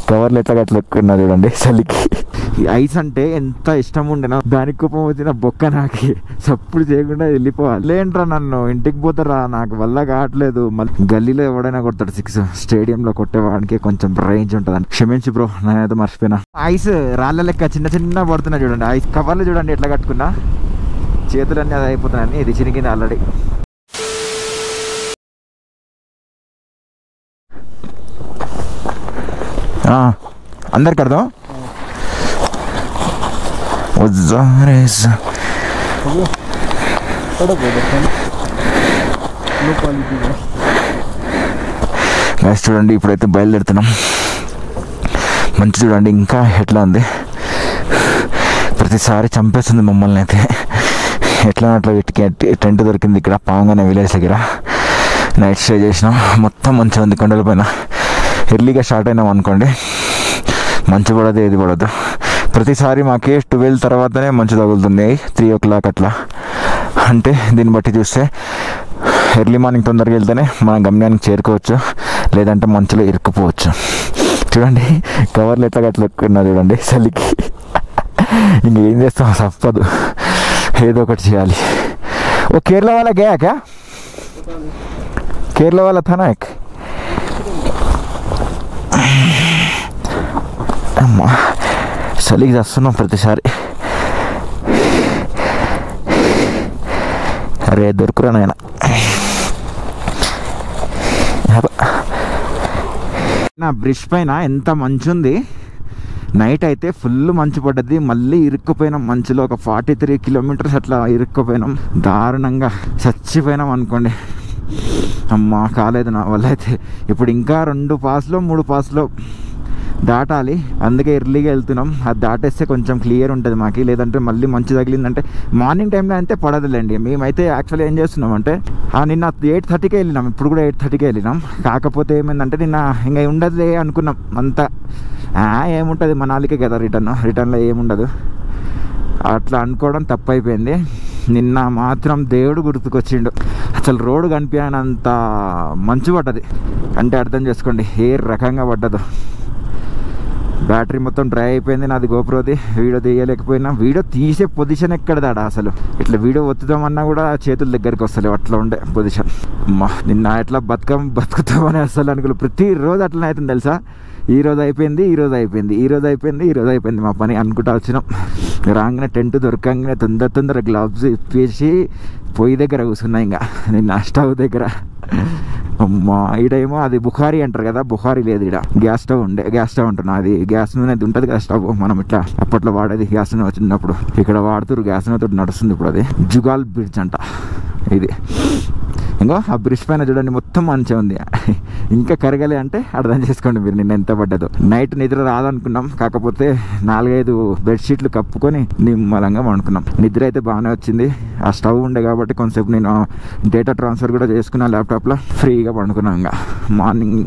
కవర్లు ఎట్లా కట్లెక్కున్నా చూడండి చలికి. ఈ ఐస్ అంటే ఎంత ఇష్టం ఉండేనా, దానికి కోపం వచ్చిన బొక్క నాకి సప్పుడు చేయకుండా వెళ్ళిపోవాలి. లేంట్రా నన్ను ఇంటికి పోతారా, నాకు వల్ల కావట్లేదు. మళ్ళీ గల్లీలో ఎవడైనా కొడతాడు 6, స్టేడియంలో కొట్టేవాడికి కొంచెం రేంజ్ ఉంటుంది. క్షమించి బ్రో, నేనైతే మర్చిపోయినా. ఐస్ రాళ్ళ లెక్క చిన్న చిన్న పడుతున్నా చూడండి. ఐస్ కవర్లు చూడండి ఎట్లా కట్టుకున్నా, చేతులన్నీ అది అయిపోతున్నాయని. ఇది చినిగింది ఆల్రెడీ. అందరికి అర్థం. చూడండి ఇప్పుడైతే బయలుదేరుతున్నాం. మంచి చూడండి ఇంకా ఎట్లా ఉంది, ప్రతిసారి చంపేస్తుంది మమ్మల్ని అయితే. ఎట్లా అట్లా టెంట్ దొరికింది ఇక్కడ పాంగానే విలేజ్ దగ్గర. నైట్ స్టే చేసినాం. మొత్తం మంచిగా ఉంది కొండల పైన. ఎర్లీగా స్టార్ట్ అయినాం అనుకోండి, మంచు పడదు ఏది పడదు. ప్రతిసారి మాకే 12 తర్వాతనే మంచు తగులుతుంది, 3 o'clock అట్లా. అంటే దీన్ని బట్టి చూస్తే ఎర్లీ మార్నింగ్ తొందరగా వెళ్తేనే మనం గమ్యానికి చేరుకోవచ్చు, లేదంటే మంచులో ఇరుక్కుపోవచ్చు. చూడండి కవర్లు ఎట్లా కట్లెక్కున్నా చూడండి చలికి. ఇంకేం చేస్తాం, తప్పదు, ఏదో ఒకటి చేయాలి. ఓ కేరళ వాళ్ళ గయా క్యా, కేరళ వాళ్ళ థా నా ఎక్. అమ్మా చలికి చేస్తున్నాం ప్రతిసారి. అరే దొరుకురా నాయన. నా బ్రిడ్జ్ పైన ఎంత మంచు ఉంది. నైట్ అయితే ఫుల్ మంచు పడ్డది. మళ్ళీ ఇరుక్కుపోయినాం మంచులో. ఒక 43 kilometers అట్లా ఇరుక్కుపోయినాం. దారుణంగా చచ్చిపోయినాం అనుకోండి. అమ్మా కాలేదు నా వల్ల అయితే. ఇప్పుడు ఇంకా 2 పాస్లో 3 పాస్లో దాటాలి. అందుకే ఎర్లీగా వెళ్తున్నాం. అది దాటేస్తే కొంచెం క్లియర్ ఉంటుంది మాకు. లేదంటే మళ్ళీ మంచు తగిలిందంటే మార్నింగ్ టైంలో అయితే పడదులేండి. మేమైతే యాక్చువల్లీ ఏం చేస్తున్నాం అంటే నిన్న 8:30కే వెళ్ళినాం, ఇప్పుడు కూడా 8:30కే వెళ్ళినాం. కాకపోతే ఏమైందంటే నిన్న ఇంకా ఉండదులే అనుకున్నాం. అంతా ఏముంటుంది మనాలికే కదా, రిటర్న్లో ఏముండదు అట్లా అనుకోవడం తప్పైపోయింది. నిన్న మాత్రం దేవుడు గుర్తుకొచ్చిండు. అసలు రోడ్డు కనిపించనంత మంచు పడ్డది. అంటే అర్థం చేసుకోండి ఏ రకంగా పడ్డదో. బ్యాటరీ మొత్తం డ్రై అయిపోయింది నాది గోప్రోది. వీడియో తీయలేకపోయినా. వీడియో తీసే పొజిషన్ ఎక్కడదాడా అసలు. ఇట్లా వీడియో ఒత్తుదామన్నా కూడా చేతుల దగ్గరికి వస్తలేవు, అట్లా ఉండే పొజిషన్. నిన్న ఎట్లా బతుకుతామని అసలు అనుకో. ప్రతిరోజు అట్లనే అవుతుంది తెలుసా. ఈ రోజు అయిపోయింది, ఈ రోజు అయిపోయింది, ఈ రోజు అయిపోయింది, ఈ రోజు అయిపోయింది మా పని అనుకుంటా వచ్చినాం. రాగానే టెంట్ దొరకంగానే తొందర గ్లవ్స్ ఇప్పేసి పొయ్యి దగ్గర కూర్చున్నా. ఇంకా నిన్న స్టవ్ దగ్గర. అమ్మా ఈడేమో అది బుఖారీ అంటారు కదా, బుఖారీ లేదు ఈడ. గ్యాస్ స్టవ్ అంటున్నా. అది గ్యాస్ నూనె ఉంటుంది కదా స్టవ్, మనం ఇట్లా అప్పట్లో వాడేది గ్యాస్ నూనె వచ్చినప్పుడు. ఇక్కడ వాడుతురు గ్యాస్ నూనెతో నడుస్తుంది ఇప్పుడు. అది జుగాల్ బ్రిడ్జ్ అంట ఇది. ఇంకో ఆ బ్రిడ్జ్ పైన చూడండి మొత్తం మంచిగా ఉంది. ఇంకా కరగలే అంటే అర్థం చేసుకోండి మీరు నిన్న ఎంత పడ్డదో. నైట్ నిద్ర రాదనుకున్నాం, కాకపోతే 4-5 బెడ్షీట్లు కప్పుకొని నిమ్మలంగా పండుకున్నాం. నిద్ర అయితే బాగానే వచ్చింది. ఆ స్టవ్ ఉండే కాబట్టి కొంతసేపు నేను డేటా ట్రాన్స్ఫర్ కూడా చేసుకున్నాను ల్యాప్టాప్లో. ఫ్రీగా పండుకున్నాం. ఇంకా మార్నింగ్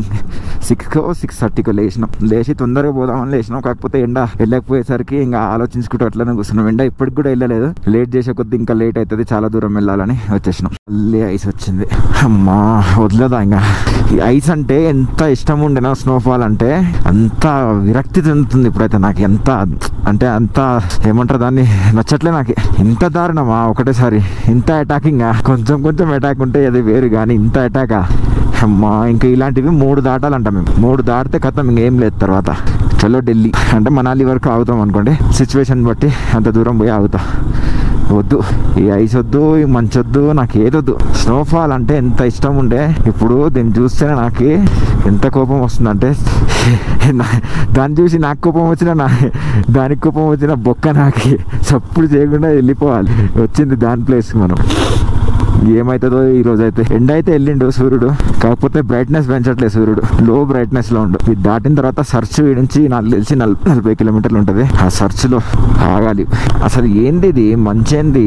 6:30 లేచి తొందరగా పోదామని లేచినాం. కాకపోతే ఎండ వెళ్ళకపోయేసరికి ఇంకా ఆలోచించుకుంటూ అట్లనే కూర్చున్నాం. ఎండ ఇప్పటికి కూడా వెళ్ళలేదు. లేట్ చేసే కొద్ది ఇంకా లేట్ అవుతుంది, చాలా దూరం వెళ్ళాలని వచ్చేసినాం. మళ్ళీ ఐస్ వచ్చింది. అమ్మా వదిలేదా. ఇంకా ఈ ఐస్ అంటే ఎంత ఇష్టం ఉండేనా, స్నోఫాల్ అంటే అంత విరక్తి చెందుతుంది ఇప్పుడైతే నాకు. ఎంత అంటే అంత ఏమంటారు దాన్ని, నచ్చట్లే నాకు. ఇంత దారుణమా ఒకటేసారి, ఇంత అటాకింగ్. కొంచెం అటాక్ ఉంటే అది వేరు, కానీ ఇంత అటాకా అమ్మా. ఇంకా ఇలాంటివి 3 దాటాలంట మేము. 3 దాటితే కథం ఇంకేం లేదు. తర్వాత చలో ఢిల్లీ అంటే మనాలి వరకు ఆగుతాం అనుకోండి. సిచ్యువేషన్ బట్టి అంత దూరం పోయి ఆగుతాం. వద్దు ఈ ఐస్ వద్దు, ఈ మంచు వద్దు, నాకు ఏదొద్దు. స్నోఫాల్ అంటే ఎంత ఇష్టం ఉండే, ఇప్పుడు దీన్ని చూస్తేనే నాకు ఎంత కోపం వస్తుందంటే, దాన్ని చూసి నాకు కోపం వచ్చినా దానికి కోపం వచ్చిన బొక్క నాకు సప్పుడు చేయకుండా వెళ్ళిపోవాలి. వచ్చింది దాని ప్లేస్కి మనం. ఏమవుతుందో ఈ రోజు అయితే. ఎండ అయితే వెళ్ళిండు సూర్యుడు, కాకపోతే బ్రైట్నెస్ పెంచట్లేదు సూర్యుడు, లో బ్రైట్నెస్ లో ఉండు. ఇది దాటిన తర్వాత సర్చ్ నుంచి నాకు తెలిసి 40 kilometers ఉంటుంది. ఆ సర్చ్ లో ఆగాలి. అసలు ఏంది ఇది, మంచి ఏంది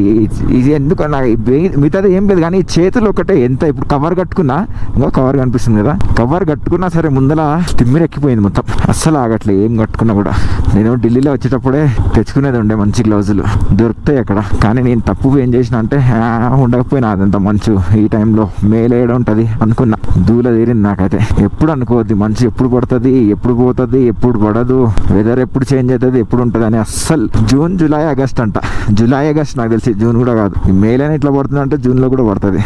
ఇది, ఎందుకు మిగతాది ఏం లేదు. కానీ చేతులు ఒకటే ఎంత. ఇప్పుడు కవర్ కట్టుకున్నా, ఇంకా కవర్ కనిపిస్తుంది కదా, కవర్ కట్టుకున్నా సరే ముందర తిమ్మిరెక్కిపోయింది మొత్తం. అస్సలు ఆగట్లేదు ఏం కట్టుకున్నా కూడా. నేను ఢిల్లీలో వచ్చేటప్పుడే తెచ్చుకునేది ఉండే మంచి గ్లౌజులు, దొరుకుతాయి అక్కడ. కానీ నేను తప్పు ఏం చేసిన అంటే ఉండకపోయినా ఇంత మంచు ఈ టైంలో మేలేడ ఉంటుంది అనుకున్నా. దూల తీరింది నాకైతే. ఎప్పుడు అనుకోవద్ది మంచు ఎప్పుడు పడుతుంది, ఎప్పుడు పోతుంది, ఎప్పుడు పడదు, వెదర్ ఎప్పుడు చేంజ్ అవుతుంది, ఎప్పుడు ఉంటుంది అని. అస్సలు జూన్, జూలై, ఆగస్ట్ అంట. జూలై, ఆగస్ట్ నాకు తెలిసి, జూన్ కూడా కాదు. మేలోనే ఇట్లా పడుతుంది అంటే జూన్లో కూడా పడుతుంది.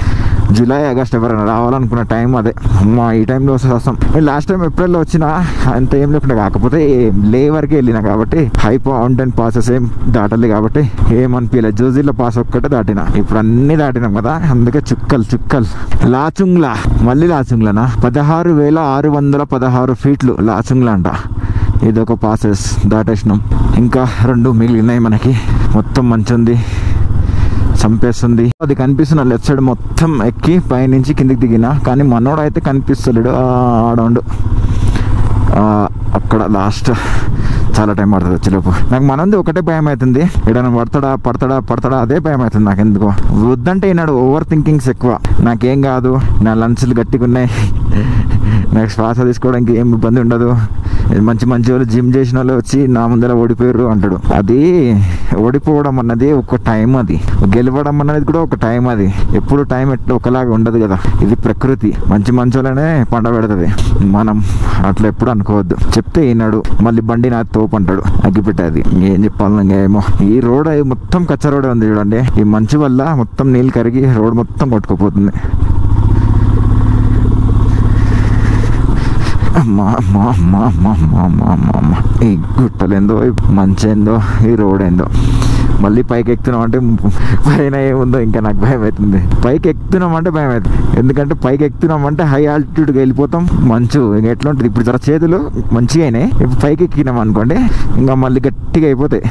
జూలై, ఆగస్ట్ ఎవరైనా రావాలనుకున్న టైం అదే. అమ్మా ఈ టైంలో వస్తాం. నేను లాస్ట్ టైం ఏప్రిల్లో వచ్చినా అంత ఏం లేకుండా, కాకపోతే లే వరకే వెళ్ళినా కాబట్టి హై మౌంటైన్ పాసెస్ ఏం దాటాలి కాబట్టి ఏమనిపించలేదు. జోజిల్లా పాస్ ఒక్కటే దాటినా. ఇప్పుడు అన్ని దాటినాం కదా, అందుకే చుక్కలు చుక్కలు. లాచుంగ్లా, మళ్ళీ లాచుంగ్లానా? 16,616 ఫీట్లు లాచుంగ్లా అంట. ఇదొక పాసెస్ దాటేసినాం. ఇంకా 2 మిగిలినాయి మనకి. మొత్తం మంచి ఉంది, చంపేస్తుంది. అది కనిపిస్తున్న లెఫ్ట్ సైడ్ మొత్తం ఎక్కి పైనుంచి కిందికి దిగిన, కానీ మనోడు అయితే కనిపిస్తలేడు. ఆడోండు అక్కడ లాస్ట్. చాలా టైం పడుతుంది వచ్చేలోపు. నాకు మనది ఒకటే భయం అవుతుంది, ఎడైనా పడతాడా అదే భయం అవుతుంది నాకు. ఎందుకో వద్దంటే ఈనాడు ఓవర్ థింకింగ్స్ ఎక్కువ. నాకేం కాదు, నా లంచ్లు గట్టిగా ఉన్నాయి, నాకు శ్వాస తీసుకోవడానికి ఏం ఇబ్బంది ఉండదు, మంచి వాళ్ళు జిమ్ చేసిన వాళ్ళు వచ్చి నా ముందర ఓడిపోయారు అంటాడు. అది ఓడిపోవడం అన్నది ఒక టైం, అది గెలవడం అన్నది కూడా ఒక టైం. అది ఎప్పుడు టైం ఎట్లా ఒకలాగా ఉండదు కదా. ఇది ప్రకృతి. మంచి వాళ్ళనే పండ పెడుతుంది. మనం అట్లా ఎప్పుడు అనుకోవద్దు. చెప్తే ఈనాడు మళ్ళీ బండి నా తోపు అంటాడు, అగ్గిపెట్టేది. ఏం చెప్పాలి ఏమో. ఈ రోడ్ మొత్తం కచ్చ రోడే ఉంది చూడండి. ఈ మంచు వల్ల మొత్తం నీళ్ళు కరిగి రోడ్ మొత్తం కొట్టుకుపోతుంది. ఈ గుట్టలేందో, ఈ మంచేందో, ఈ రోడ్ ఏందో. మళ్ళీ పైకి ఎక్కుతున్నాం అంటే పైన ఏముందో ఇంకా నాకు భయం అవుతుంది. పైకి ఎక్కుతున్నాం అంటే భయం అవుతుంది. ఎందుకంటే పైకి ఎక్కుతున్నాం అంటే హై ఆల్టిట్యూడ్కి వెళ్ళిపోతాం. మంచు ఇంకా ఎట్లా ఉంటుంది. ఇప్పుడు జర చేతులు మంచిగా అయినాయి. ఇప్పుడు పైకి ఎక్కినాం అనుకోండి ఇంకా మళ్ళీ గట్టిగా అయిపోతాయి.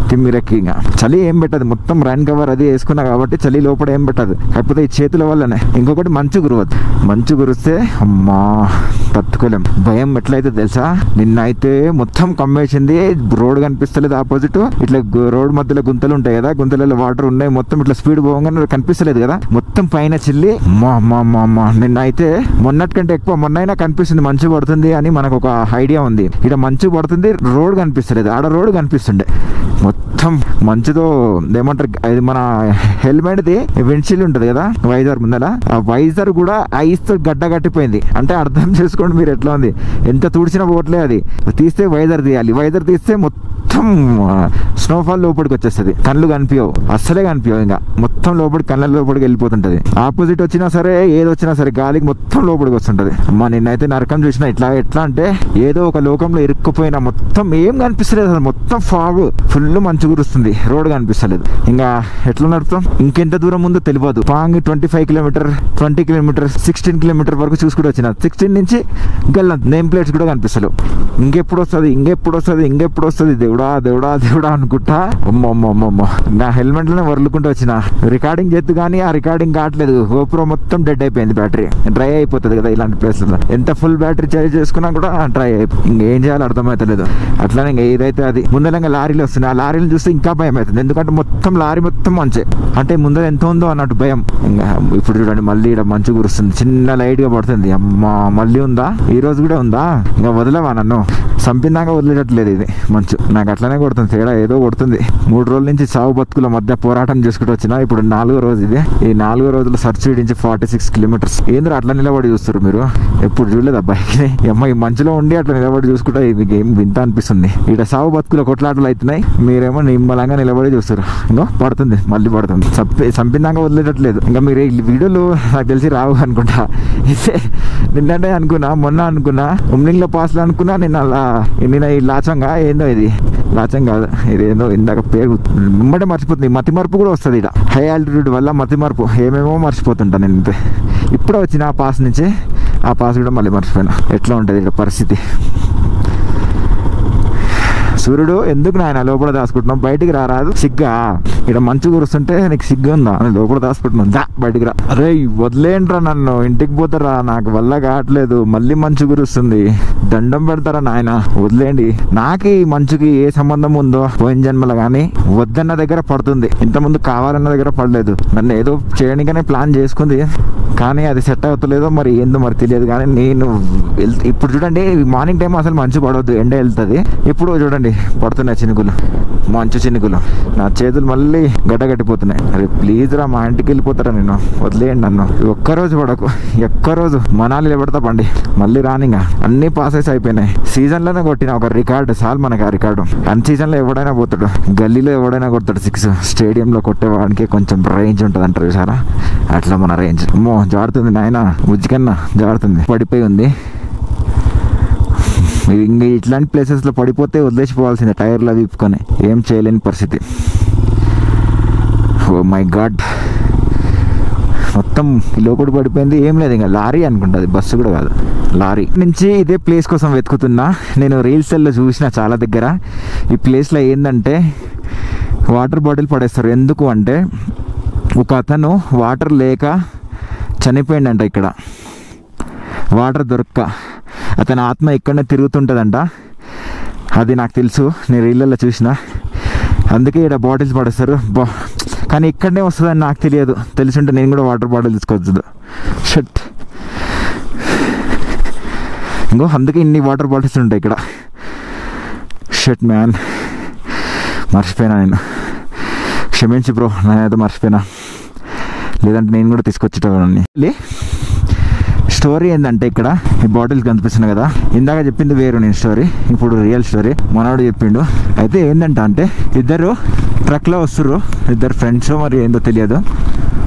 తిమ్మిరెక్కి ఇంకా చలి ఏం పెట్టదు. మొత్తం రైన్ కవర్ అది వేసుకున్నా కాబట్టి చలి లోపల ఏం పెట్టదు. కాకపోతే ఈ చేతుల వల్లనే. ఇంకొకటి మంచు కురవద్దు. మంచు కురిస్తే అమ్మా తట్టుకోలేం. భయం ఎట్లయితే తెలుసా, నిన్న అయితే మొత్తం కమ్మేసింది. రోడ్ కనిపిస్తలేదు ఆపోజిట్. ఇట్లా రోడ్ మధ్యలో గుంతలు ఉంటాయి కదా, గుంతలలో వాటర్ ఉన్నాయి. మొత్తం ఇట్లా స్పీడ్ పోగానే కనిపిస్తలేదు కదా, మొత్తం పైన చిల్లి నిన్న అయితే మొన్నటి కంటే ఎక్కువ మొన్నైనా కనిపిస్తుంది మంచు పడుతుంది అని మనకు ఒక ఐడియా ఉంది. ఇక్కడ మంచు పడుతుంది, రోడ్ కనిపిస్తలేదు. ఆడ రోడ్ కనిపిస్తుండే. మొత్తం మంచుతో ఏమంటారు, అది మన హెల్మెట్ది విండ్షీల్డ్ ఉంటుంది కదా వైజర్ ముందర, ఆ వైజర్ కూడా ఐస్ తో గడ్డ కట్టిపోయింది. అంటే అర్థం చేసుకోండి మీరు ఎట్లా ఉంది. ఎంత తుడిచినా పోవట్లే. అది తీస్తే వైజర్ తీయాలి. వైజర్ తీస్తే మొత్తం స్నోఫాల్ లోపలికి వచ్చేస్తుంది. కళ్ళు కనిపించవు, అస్సలే కనిపించవు. ఇంకా మొత్తం లోపలికి కళ్ళ లోపలికి వెళ్ళిపోతుంటది. ఆపోజిట్ వచ్చినా సరే ఏది వచ్చినా సరే గాలికి మొత్తం లోపలికి వస్తుంటది. అమ్మా నిన్నైతే నరకం చూసిన. ఎట్లా అంటే ఏదో ఒక లోకంలో ఇరుక్కుపోయినా. మొత్తం ఏం కనిపిస్తలేదు అసలు. మొత్తం ఫాగ్, ఫుల్ మంచు కురుస్తుంది. రోడ్ కనిపిస్తలేదు. ఇంకా ఎట్లా నడుపుతాం. ఇంకెంత దూరం ఉందో తెలియదు. పాంగ్ 25 కిలోమీటర్, 20 కిలోమీటర్, 16 కిలోమీటర్ వరకు చూసుకుంటూ వచ్చిన. 16 నుంచి గల్ల నేమ్ ప్లేట్స్ కూడా కనిపిస్తలేవు. ఇంకెప్పుడు వస్తుంది దేవుడా అనుకుంటా. నా హెల్మెట్ లోనే వరులుకుంటూ వచ్చిన. రికార్డింగ్ చేద్దు కానీ ఆ రికార్డింగ్ కావట్లేదు. గోప్రో మొత్తం డెడ్ అయిపోయింది. బ్యాటరీ డ్రై అయిపోతుంది కదా ఇలాంటి ప్లేస్లో. ఎంత ఫుల్ బ్యాటరీ చార్జ్ చేసుకున్నా కూడా డ్రై అయిపోయింది. ఇంకేం చేయాలో అర్థమవుతలేదు. అట్లానే ఇంకా ఏదైతే అది. ముందరంగా లారీలు వస్తున్నాయి. ఆ లారీలు చూస్తే ఇంకా భయం అవుతుంది. ఎందుకంటే మొత్తం లారీ మొత్తం మంచే. అంటే ముందర ఎంత ఉందో అన్నట్టు భయం. ఇంకా ఇప్పుడు చూడండి మళ్ళీ ఇక్కడ మంచు కురుస్తుంది. చిన్న లైట్ గా పడుతుంది. అమ్మా మళ్ళీ ఉందా? ఈ రోజు కూడా ఉందా? ఇంకా వదిలేవా నన్ను? చంపిందాక వదిలేటట్లేదు ఇది మంచు. నాకు అట్లనే కొడుతుంది. తేడా ఏదో కొడుతుంది. 3 రోజుల నుంచి సాగు బతుకుల మధ్య పోరాటం చేసుకుంటూ వచ్చినా. ఇప్పుడు 4వ రోజు ఇది. ఈ 4వ రోజులో సర్చ్ నుంచి 46 కిలోమీటర్స్. ఏంద్ర అట్లా నిలబడి చూస్తారు మీరు? ఎప్పుడు చూడలేదు అబ్బాయి. ఈ మంచులో ఉండి అట్లా నిలబడి చూసుకుంటే ఇది ఏం వింత అనిపిస్తుంది. ఇక్కడ సాగు బతుకుల కొట్లాటలు అవుతున్నాయి, మీరేమో నిమ్మలంగా నిలబడి చూస్తారు. ఇంకో పడుతుంది, మళ్ళీ పడుతుంది. చంపిందాక వదిలేటట్లేదు. ఇంకా మీరు ఈ వీడియోలు నాకు తెలిసి రావు అనుకుంటా. ఇదే నిన్నంటే అనుకున్నా, మొన్న అనుకున్నా, ఉమ్లింగ్ల పాస్లో అనుకున్నా. నిన్న ఈ లాచంగా ఏందో ఇది. లాచం కాదు ఇది, ఏందో ఇందాక పేరు వెంబడే మర్చిపోతుంది. మతి మరుపు కూడా వస్తుంది ఇక్కడ. హై ఆల్టిట్యూడ్ వల్ల మతి మరుపు ఏమేమో మర్చిపోతుంటా నేను. ఇప్పుడే వచ్చిన ఆ పాస్ నుంచి. ఆ పాస్ కూడా మళ్ళీ మర్చిపోయినా. ఎట్లా ఉంటుంది ఇక్కడ పరిస్థితి. సూర్యుడు ఎందుకు నాయన లోపల దాచుకుంటున్నాం? బయటికి రారాదు సిగ్గా? ఇక్కడ మంచు కురుస్తుంటే నీకు సిగ్గు ఉందా? లోపల దాచుకుంటున్నాం, దా బయటికి రా. అరే వదిలేంట్రా నన్ను, ఇంటికి పోతారా, నాకు వల్ల కావట్లేదు. మళ్ళీ మంచు కురుస్తుంది, దండం పెడతారా నాయన, వదిలేండి. నాకు ఈ మంచుకి ఏ సంబంధం ఉందో పోయిన జన్మలో కానీ వద్దన్న దగ్గర పడుతుంది. ఇంతకుముందు కావాలన్న దగ్గర పడలేదు. నన్ను ఏదో చేయడానికనే ప్లాన్ చేసుకుంది, కానీ అది సెట్ అవుతలేదో మరి ఏందో మరి తెలియదు. కానీ నేను ఇప్పుడు చూడండి మార్నింగ్ టైం అసలు మంచు పడవద్దు, ఎండ వెళ్తుంది. ఇప్పుడు చూడండి పడుతున్నాయి చినుకులు. మంచు చినుకులు. నా చేతులు మళ్ళీ గడ్డగట్టిపోతున్నాయి. అరే ప్లీజ్ రా, మా ఇంటికి వెళ్ళిపోతారా, నేను వదిలేయండి నన్ను. ఒక్కరోజు పడకు, ఒక్కరోజు మనాలి పెడతా పండి, మళ్ళీ రానిగా. అన్ని పాసెస్ అయిపోయినాయి. సీజన్లోనే కొట్టిన ఒక రికార్డు చాలు మనకి. ఆ రికార్డు అన్ సీజన్లో ఎవడైనా పోతాడు, గల్లీలో ఎవడైనా కొడతాడు 6. స్టేడియంలో కొట్టేవాడికి కొంచెం రేంజ్ ఉంటుంది అంటారు సారా, అట్లా మన రేంజ్. అమ్మో జారుతుంది నాయన, బుజ్జికన్నా జారుతుంది. పడిపోయి ఉంది. ఇంకా ఇట్లాంటి ప్లేసెస్లో పడిపోతే వదిలేసిపోవాల్సిందే, టైర్లు అవి ఇప్పుకొని. ఏం చేయలేని పరిస్థితి. ఓ మై గాడ్, మొత్తం లోపల పడిపోయింది. ఏం లేదు, ఇంకా లారీ అనుకుంటుంది, బస్సు కూడా కాదు, లారీ. నుంచి ఇదే ప్లేస్ కోసం వెతుకుతున్నా. నేను రీల్స్లో చూసిన చాలా దగ్గర. ఈ ప్లేస్లో ఏంటంటే వాటర్ బాటిల్ పడేస్తారు. ఎందుకు అంటే ఒక అతను వాటర్ లేక చనిపోయిందంట. ఇక్కడ వాటర్ దొరక్క అతని ఆత్మ ఇక్కడనే తిరుగుతుంటుందంట. అది నాకు తెలుసు, నేను రీళ్ళల్లో చూసిన. అందుకే ఇక్కడ బాటిల్స్ పడేస్తారు. కానీ ఇక్కడనే వస్తుందని నాకు తెలియదు. తెలిసింటే నేను కూడా వాటర్ బాటిల్ తీసుకోవచ్చు. షట్, ఇంకో అందుకే ఇన్ని వాటర్ బాటిల్స్ ఉంటాయి ఇక్కడ. షట్ మ్యాన్, మర్చిపోయినా నేను. క్షమించి బ్రో, నేనైతే మర్చిపోయినా, లేదంటే నేను కూడా తీసుకొచ్చేటవాడిని. స్టోరీ ఏంటంటే ఇక్కడ ఈ బాటిల్స్ కనిపిస్తున్నాయి కదా, ఇందాక చెప్పింది వేరు నేను స్టోరీ, ఇప్పుడు రియల్ స్టోరీ మనోడు చెప్పిండు. అయితే ఏంటంటే ఇద్దరు ట్రక్లో వస్తుర్రు, ఇద్దరు ఫ్రెండ్స్, మరి ఏందో తెలియదు.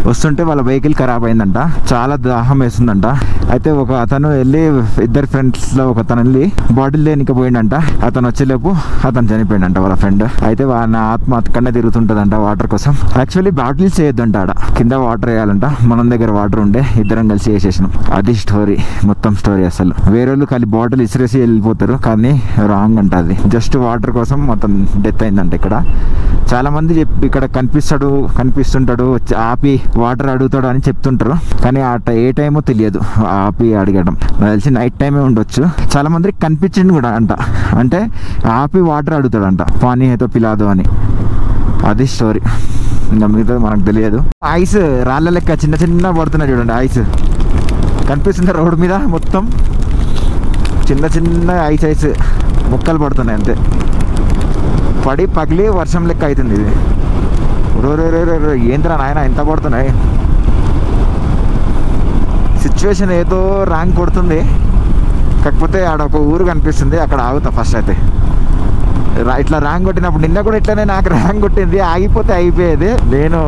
వస్తుంటే వాళ్ళ వెహికల్ ఖరాబ్ అయిందంట, చాలా దాహం వేస్తుందంట. అయితే ఒక అతను వెళ్ళి, ఇద్దరు ఫ్రెండ్స్లో ఒక అతను వెళ్ళి బాటిల్ దేనికి పోయిండంట. అతను వచ్చేలోపు అతను చనిపోయిందంట, వాళ్ళ ఫ్రెండ్. అయితే వాళ్ళ ఆత్మ అక్కడనే తిరుగుతుంటుందంట వాటర్ కోసం. యాక్చువల్లీ బాటిల్స్ వేయొద్దంట, ఆడ కింద వాటర్ వేయాలంట. మన దగ్గర వాటర్ ఉండే ఇద్దరం కలిసి వేసేసినాం. అది స్టోరీ, మొత్తం స్టోరీ. అసలు వేరే వాళ్ళు ఖాళీ బాటిల్ ఇసిరేసి వెళ్ళిపోతారు, కానీ రాంగ్ అంట. అది జస్ట్ వాటర్ కోసం మొత్తం డెత్ అయిందంట. ఇక్కడ చాలా మంది ఇక్కడ కనిపిస్తుంటాడు, ఆపి వాటర్ అడుగుతాడు అని చెప్తుంటారు. కానీ ఏ టైమో తెలియదు ఆపి అడగడం. నాకు తెలిసి నైట్ టైమే ఉండొచ్చు. చాలా మందికి కనిపించింది కూడా అంట, అంటే ఆపి వాటర్ అడుగుతాడంట, పానీ ఏదో పిలాదో అని. అది స్టోరీ, ఇంకా మిగతా మనకు తెలియదు. ఐస్ రాళ్ళ లెక్క చిన్న చిన్న పడుతున్నాయి చూడండి. ఐస్ కనిపిస్తుంది రోడ్డు మీద, మొత్తం చిన్న చిన్న ఐస్ ముక్కలు పడుతున్నాయి అంతే. పడి పగిలి వర్షం లెక్క అవుతుంది ఇది. ఏంద్రా నాయన ఎంత పడుతున్నాయి. సిచ్యువేషన్ ఏదో ర్యాంక్ కొడుతుంది. కాకపోతే ఆడ ఒక ఊరు కనిపిస్తుంది, అక్కడ ఆగుతా ఫస్ట్. అయితే ఇట్లా ర్యాంక్ కొట్టినప్పుడు నిన్న కూడా ఇట్లానే నాకు ర్యాంక్ కొట్టింది, ఆగిపోతే అయిపోయేది. నేను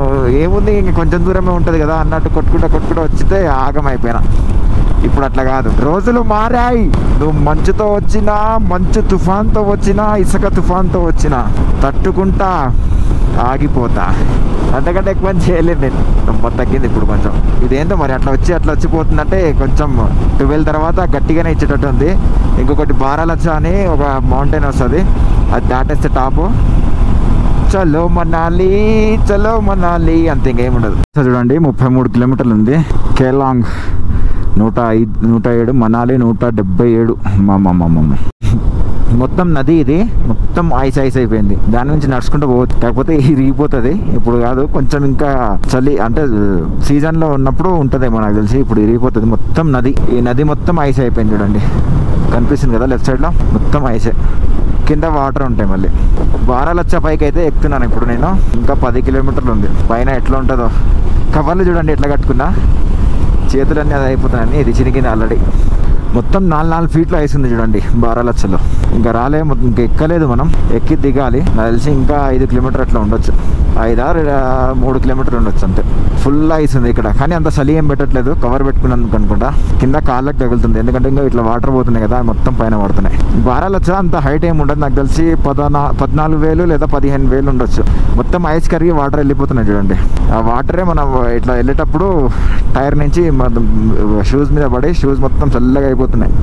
ఏముంది ఇంక కొంచెం దూరమే ఉంటుంది కదా అన్నట్టు కొట్టుకుంటా వచ్చితే ఆగమైపోయినా. ఇప్పుడు అట్లా కాదు, రోజులు మారాయి. నువ్వు మంచుతో వచ్చినా, మంచు తుఫాన్తో వచ్చినా, ఇసుక తుఫాన్తో వచ్చినా తట్టుకుంటా ఆగిపోతా. అంతకంటే ఎక్కువ చేయలేదు నేను. తగ్గింది ఇప్పుడు కొంచెం. ఇదేంటో మరి అట్లా వచ్చిపోతుందంటే కొంచెం 12 తర్వాత గట్టిగానే ఇచ్చేటట్టు ఉంది. ఇంకొకటి బారాలచ్చ అని ఒక మౌంటైన్ వస్తుంది, అది దాటేస్తే టాపు. చలో మనాలి, చలో మనాలి, అంతే, ఇంకేముండదు. చూడండి 33 కిలోమీటర్లు ఉంది. కేలాంగ్ 107, మనాలి 177. మొత్తం నది ఇది, మొత్తం ఐస్ అయిపోయింది. దాని నుంచి నడుచుకుంటూ పోవచ్చు, కాకపోతే ఇరిగిపోతుంది. ఇప్పుడు కాదు, కొంచెం ఇంకా చలి అంటే సీజన్లో ఉన్నప్పుడు ఉంటుందేమో నాకు తెలిసి. ఇప్పుడు ఇరిగిపోతుంది మొత్తం నది. ఈ నది మొత్తం ఐస్ అయిపోయింది చూడండి, కనిపిస్తుంది కదా లెఫ్ట్ సైడ్లో, మొత్తం ఐసే. కింద వాటర్ ఉంటాయి. మళ్ళీ బారాలచ్చ పైకి అయితే ఎక్కుతున్నాను ఇప్పుడు నేను. ఇంకా 10 కిలోమీటర్లు ఉంది. పైన ఎట్లా ఉంటుందో. కవర్లు చూడండి ఎట్లా కట్టుకున్నా, చేతులన్నీ అది అయిపోతున్నాయని. ఇది చినిగింది ఆల్రెడీ. మొత్తం 4 ఫీట్లు ఐస్ ఉంది చూడండి బారాలచ్చలో. ఇంకా ఇంకా ఎక్కలేదు మనం, ఎక్కి దిగాలి. నాకు తెలిసి ఇంకా 5 కిలోమీటర్ అట్లా ఉండొచ్చు, 5 or 3 కిలోమీటర్లు ఉండొచ్చు అంతే. ఫుల్ ఐస్ ఉంది ఇక్కడ, కానీ అంత చలి ఏం పెట్టట్లేదు. కవర్ పెట్టుకున్నందుకు అనుకుంటా. కింద కాళ్ళకి తగులుతుంది, ఎందుకంటే ఇంకా ఇట్లా వాటర్ పోతున్నాయి కదా, మొత్తం పైన పడుతున్నాయి. బారాలచ్చ అంత హైట్ ఏమి ఉండదు, నాకు తెలిసి 14,000 లేదా 15,000 ఉండొచ్చు. మొత్తం ఐస్ కరిగి వాటర్ వెళ్ళిపోతున్నాయి చూడండి. ఆ వాటరే మనం ఇట్లా వెళ్ళేటప్పుడు టైర్ నుంచి షూస్ మీద పడి షూస్ మొత్తం చల్లగా అయిపోతున్నాయి.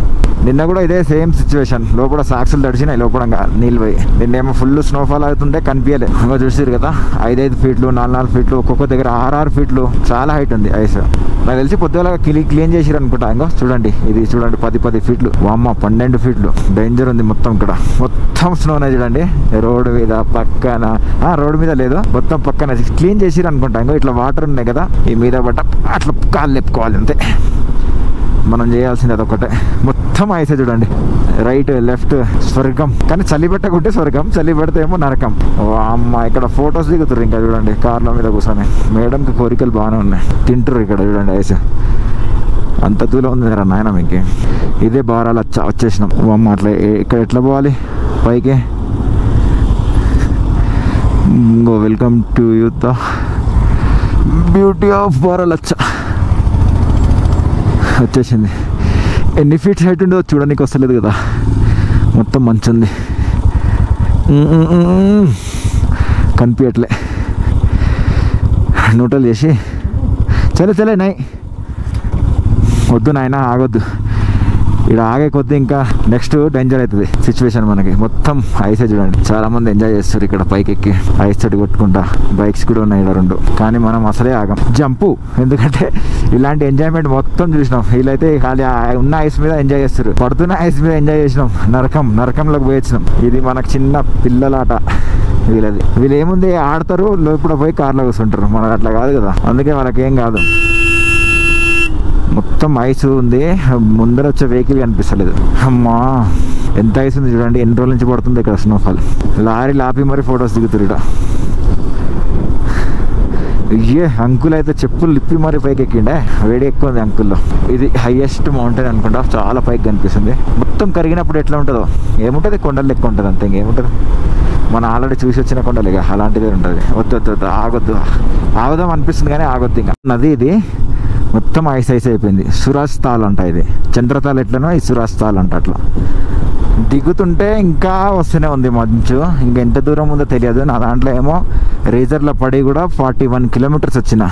నిన్న కూడా ఇదే సేమ్ సిచ్యువేషన్. లోపల సాక్సులు తడిచినాయి లోపల నీళ్ళు పోయి. నిన్నేమో ఫుల్ స్నోఫాల్ అవుతుంటే కనిపించలే. ఇంకా చూసారు కదా, 5 ఫీట్లు, 4 ఫీట్లు, ఒక్కొక్క దగ్గర 6 ఫీట్లు, చాలా హైట్ ఉంది ఐస్. నాకు తెలిసి పొద్దుగా క్లీన్ చేసిరు అనుకుంటా. ఇంకా చూడండి, ఇది చూడండి 10 ఫీట్లు, వామ్మ 12 ఫీట్లు. డేంజర్ ఉంది మొత్తం ఇక్కడ. మొత్తం స్నోనే చూడండి, రోడ్డు మీద పక్కన. రోడ్డు మీద లేదు, మొత్తం పక్కన క్లీన్ చేసిరు అనుకుంటా. ఇంకా ఇట్లా వాటర్ ఉన్నాయి కదా, ఈ మీద పట్ట అట్లా కాళ్ళు లేపుకోవాలి అంతే. మనం చేయాల్సింది అదొకటే. మొత్తం ఐసే చూడండి, రైట్ లెఫ్ట్ స్వర్గం. కానీ చలి పెట్టకుంటే స్వర్గం, చలి పెడితే ఏమో నరకం. అమ్మ ఇక్కడ ఫొటోస్ దిగుతారు ఇంకా చూడండి కార్ల మీద కూర్చొని. మేడంకి కోరికలు బాగానే ఉన్నాయి, తింటారు ఇక్కడ చూడండి ఐస్. అంత దూరం ఉంది కదా నాయన మీకు. ఇదే బారాలు వచ్చేసినాం. అమ్మ అట్లా ఇక్కడ ఎట్లా పోవాలి పైకి? Welcome to youth beauty of Baralacha వచ్చేసింది. ఎన్ని ఫీట్స్ హైట్ ఉండదో చూడడానికి వస్తలేదు కదా, మొత్తం మంచి ఉంది, కనిపించట్లే. నూటలు చేసి చలే నాయ్, వద్దు నాయన ఆగొద్దు. ఇక్కడ ఆగే కొద్ది ఇంకా నెక్స్ట్ డేంజర్ అవుతుంది సిచ్యువేషన్ మనకి. మొత్తం ఐసే చూడండి, చాలా మంది ఎంజాయ్ చేస్తారు ఇక్కడ పైకి ఎక్కి ఐస్ తోటి కొట్టుకుంటా. బైక్స్ కూడా ఉన్నాయి ఇక్కడ 2, కానీ మనం అసలే ఆగం జంపు. ఎందుకంటే ఇలాంటి ఎంజాయ్మెంట్ మొత్తం చూసినాం. వీళ్ళైతే ఖాళీ ఉన్న ఐస్ మీద ఎంజాయ్ చేస్తారు, పడుతున్న ఐస్ మీద ఎంజాయ్ చేసినాం. నరకంలోకి పోయి వచ్చినాం. ఇది మనకు చిన్న పిల్లలాట వీళ్ళది. వీళ్ళు ఏముంది ఆడతారు, లోపల పోయి కార్లో కూర్చుంటారు. మనకు అట్లా కాదు కదా, అందుకే వాళ్ళకేం కాదు. మొత్తం ఐస్ ఉంది, ముందర వచ్చే వెహికల్ కనిపిస్తలేదు. అమ్మా ఎంత ఐస్ ఉంది చూడండి, ఎన్ని రోజుల నుంచి పడుతుంది ఇక్కడ స్నోఫాల్. లారీ లాపి మరి ఫొటోస్ దిగుతారు ఇక్కడ. అంకుల్ అయితే చెప్పులు లిప్పి మరి పైకి ఎక్కిండే, వేడి ఎక్కువ ఉంది అంకుల్లో. ఇది హైయెస్ట్ మౌంటైన్ అనుకుంటా, చాలా పైకి కనిపిస్తుంది. మొత్తం కరిగినప్పుడు ఎట్లా ఉంటుందో ఏముంటుంది, కొండలు ఎక్కువ ఉంటుంది అంతే, ఇంకేముంటుంది. మనం ఆల్రెడీ చూసి వచ్చిన కొండలు ఇక అలాంటిదే ఉంటుంది. వద్దు ఆగొద్దు, ఆగుదాం అనిపిస్తుంది కానీ ఆగొద్దు. ఇంకా నది ఇది మొత్తం ఐస్ అయిపోయింది. సురాజ్ తాల్ అంట ఇది, చంద్రతాల్ ఎట్లనో ఈ సురాజ్ తాల్ అంట. అట్లా దిగుతుంటే ఇంకా వస్తూనే ఉంది మంచు. ఇంకా ఎంత దూరం ఉందో తెలియదు. నా దాంట్లో ఏమో రేజర్లో పడి కూడా 41 కిలోమీటర్స్ వచ్చిన.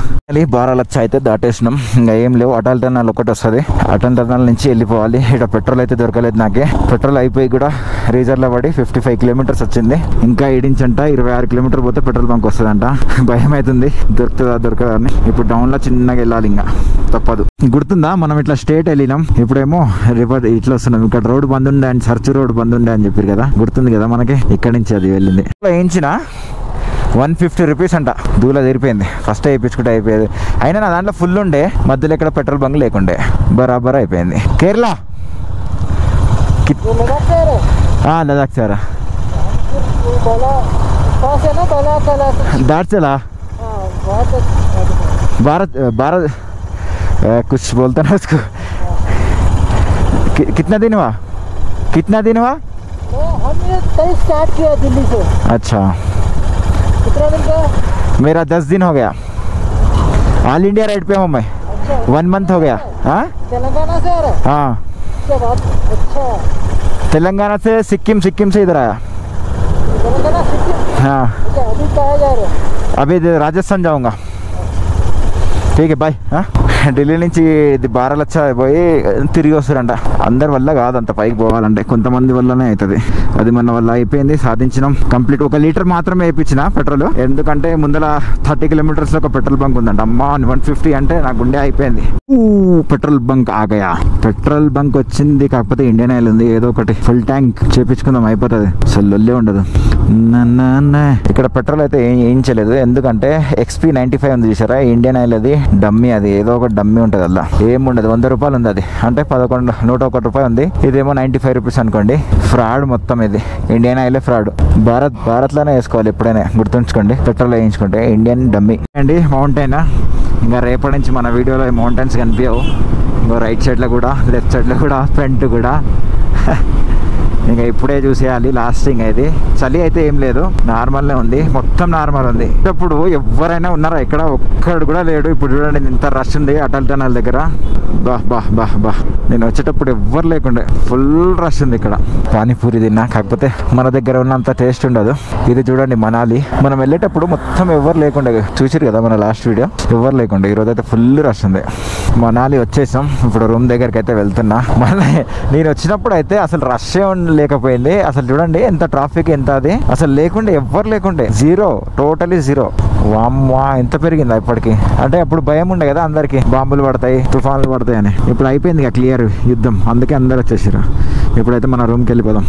బారాలచ్చ అయితే దాటేసినాం. ఇంకా ఏం లేవు, అటల్ టర్నల్ ఒకటి వస్తుంది, అటల్ టర్నల్ నుంచి వెళ్ళిపోవాలి. ఇక్కడ పెట్రోల్ అయితే దొరకలేదు నాకే. పెట్రోల్ అయిపోయి కూడా రేజర్లో పడి 55 కిలోమీటర్స్ వచ్చింది. ఇంకా 26 కిలోమీటర్ పోతే పెట్రోల్ బంక్ వస్తుందంట. భయం అవుతుంది, దొరకదా అని. ఇప్పుడు డౌన్లో చిన్నగా వెళ్ళాలి, ఇంకా తప్పదు. గుర్తుందా మనం ఇట్లా స్ట్రేట్ వెళ్ళినాం, ఇప్పుడేమో రివర్ ఇట్లా వస్తున్నాం. ఇక్కడ రోడ్ బంద్ ఉండే అని, సర్చ్ రోడ్ బంద్ ఉండే అని చెప్పారు కదా, గుర్తుంది కదా మనకి. ఇక్కడి నుంచి అది వెళ్ళింది. వేయించిన 150 రూపీస్ అంట. దూల తీరిపోయింది, ఫస్ట్ వేయించుకుంటే అయిపోయేది. అయినా నా దాంట్లో ఫుల్ ఉండే, మధ్యలో ఇక్కడ పెట్రోల్ బంక్ లేకుండే, బరాబర్ అయిపోయింది. కేరళ లదాఖ్ సారా दाट चला भारत कुछ बोलता ना उसको। कितना दिन हुआ हमने कल स्टार्ट किया दिल्ली से। अच्छा, कितना दिन का? मेरा 10 दिन हो गया। ऑल इंडिया राइड पे हूँ मैं। अच्छा, 1 मंथ हो गया। हाँ, तेलंगाना से आ रहा है? हाँ, अच्छा, तेलंगाना से सिक्किम से इधर आया। तेलंगाना सिक्किम। हाँ, अच्छा, अभी कहाँ जा रहे हो? अभी राजस्थान जाऊँगा। ठीक है బాయ్. ఢిల్లీ నుంచి ఇది బారాలచ్చ పోయి తిరిగి వస్తారంట. అందరి వల్ల కాదు అంత పైకి పోవాలంటే, కొంతమంది వల్లనే అవుతుంది. అది మన వల్ల అయిపోయింది, సాధించినాం. కంప్లీట్ 1 లీటర్ మాత్రమే వేయించిన పెట్రోల్. ఎందుకంటే ముందర 30 కిలోమీటర్స్లో ఒక పెట్రోల్ బంక్ ఉందంట. అమ్మా 150 అంటే నా గుండె అయిపోయింది. పెట్రోల్ బంక్ ఆగయా. పెట్రోల్ బంక్ వచ్చింది, కాకపోతే ఇండియన్ ఆయిల్ ఉంది. ఏదో ఒకటి ఫుల్ ట్యాంక్ చేపించుకుందాం, అయిపోతుంది. అసలు లొల్లే ఉండదు. ఇక్కడ పెట్రోల్ అయితే వేయించలేదు, ఎందుకంటే XP 95 ఉంది చూసారా, ఇండియన్ ఆయిల్. అది డమ్మీ, అది ఏదో ఒక డమ్మీ ఉంటుంది. అలా ఏముండదు. 100 రూపాయలు ఉంది అది, అంటే 101 రూపాయలు ఉంది. ఇదేమో 95 రూపీస్ అనుకోండి. ఫ్రాడ్ మొత్తం ఇది, ఇండియన్ ఆయిలే ఫ్రాడ్. భారత్లోనే వేసుకోవాలి ఎప్పుడైనా, గుర్తుంచుకోండి. పెట్రోల్ వేయించుకుంటే ఇండియన్ డమ్మీ అండి. మౌంటైన్ ఇంకా రేపటి నుంచి మన వీడియోలో మౌంటైన్స్ కనిపించవు. ఇంకో రైట్ సైడ్లో కూడా, లెఫ్ట్ సైడ్లో కూడా, ఫ్రంట్ కూడా. ఇంకా ఇప్పుడే చూసేయాలి లాస్టింగ్. ఇది చలి అయితే ఏం లేదు, నార్మల్నే ఉంది, మొత్తం నార్మల్ ఉంది. ఇప్పుడు ఎవరైనా ఉన్నారా ఇక్కడ? ఒక్కడు కూడా లేడు. ఇప్పుడు చూడండి ఇంత రష్ ఉంది అటల్ టనల్ దగ్గర. బా నేను వచ్చేటప్పుడు ఎవ్వరు లేకుండే, ఫుల్ రష్ ఉంది ఇక్కడ. పానీపూరి తిన్నా, కాకపోతే మన దగ్గర ఉన్నంత టేస్ట్ ఉండదు. ఇది చూడండి మనాలి. మనం వెళ్ళేటప్పుడు మొత్తం ఎవ్వరు లేకుండే, చూసిరు కదా మన లాస్ట్ వీడియో, ఎవ్వరు లేకుండే. ఈరోజు అయితే ఫుల్ రష్ ఉంది. మనాలి వచ్చేసాం. ఇప్పుడు రూమ్ దగ్గరికి అయితే వెళ్తున్నా. మళ్ళీ నేను వచ్చినప్పుడు అయితే అసలు రష్ లేకపోయింది. అసలు చూడండి ఎంత ట్రాఫిక్, ఎంత అది అసలు లేకుండే, ఎవ్వరు లేకుండే, జీరో, టోటలీ జీరో. వామ్మా ఎంత పెరిగిందా ఇప్పటికి. అంటే అప్పుడు భయం ఉండే కదా అందరికి, బాంబులు పడతాయి, తుఫాన్లు పడతాయి అని. ఇప్పుడు అయిపోయింది క్లియర్ యుద్ధం, అందుకే అందరు వచ్చేసారు. ఇప్పుడైతే మన రూమ్కి వెళ్ళిపోదాం.